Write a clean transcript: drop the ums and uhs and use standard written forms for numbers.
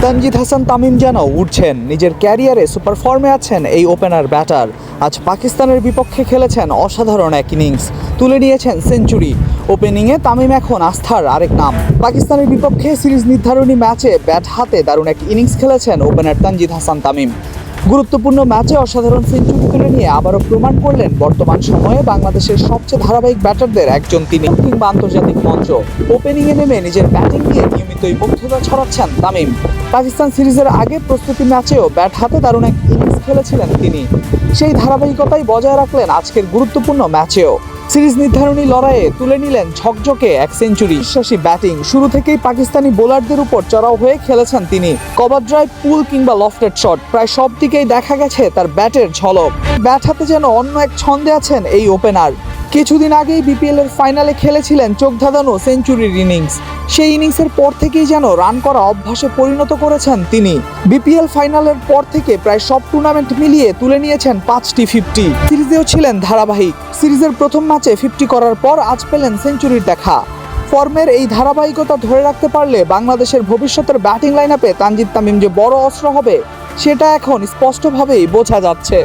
তানজিদ হাসান তামিম যেন উঠছেন, নিজের ক্যারিয়ারে সুপার ফর্মে আছেন এই ওপেনার ব্যাটার। আজ পাকিস্তানের বিপক্ষে খেলেছেন অসাধারণ এক ইনিংস, তুলে নিয়েছেন সেঞ্চুরি। ওপেনিংয়ে তামিম এখন আস্থার আরেক নাম। পাকিস্তানের বিপক্ষে সিরিজ নির্ধারণী ম্যাচে ব্যাট হাতে দারুণ এক ইনিংস খেলেছেন ওপেনার তানজিদ হাসান তামিম। গুরুত্বপূর্ণ ম্যাচে অসাধারণ সেঞ্চুরি তুলে নিয়ে আবারও প্রমাণ করলেন বর্তমান সময়ে বাংলাদেশের সবচেয়ে ধারাবাহিক ব্যাটারদের একজন তিনি। কিংবা আন্তর্জাতিক মঞ্চ ওপেনিংয়ে নেমে নিজের ব্যাটিং দিয়ে নিয়মিতই মুগ্ধতা ছড়াচ্ছেন তামিম। পাকিস্তান সিরিজের আগে প্রস্তুতি ম্যাচেও ব্যাট হাতে দারুণ এক ইনিংস খেলেছিলেন তিনি। সেই ধারাবাহিকতাই বজায় রাখলেন আজকের গুরুত্বপূর্ণ ম্যাচেও। সিরিজ নির্ধারণী লড়াইয়ে তুলে নিলেন ঝকঝকে এক সেঞ্চুরি। বিশ্বাসী ব্যাটিং, শুরু থেকেই পাকিস্তানি বোলারদের উপর চড়াও হয়ে খেলেছেন তিনি। কভার ড্রাইভ, পুল কিংবা লফটেড শট, প্রায় সব দিকেই দেখা গেছে তার ব্যাটের ঝলক। ব্যাট হাতে যেন অন্য এক ছন্দে আছেন এই ওপেনার। কিছুদিন আগেই বিপিএল এর ফাইনালে খেলেছিলেন চোখ ধাঁধানো সেঞ্চুরির ইনিংস। সেই ইনিংসের পর থেকেই যেন রান করা অভ্যাসে পরিণত করেছেন তিনি। বিপিএল ফাইনালের পর থেকে প্রায় সব টুর্নামেন্ট মিলিয়ে তুলে নিয়েছেন 5টি 50। সিরিজেও ছিলেন ধারাবাহিক। সিরিজের প্রথম ম্যাচে 50 করার পর আজ পেলেন সেঞ্চুরির দেখা। ফর্মের এই ধারাবাহিকতা ধরে রাখতে পারলে বাংলাদেশের ভবিষ্যতের ব্যাটিং লাইন আপে তানজিদ তামিম যে বড় অস্ত্র হবে, সেটা এখন স্পষ্টভাবেই বোঝা যাচ্ছে।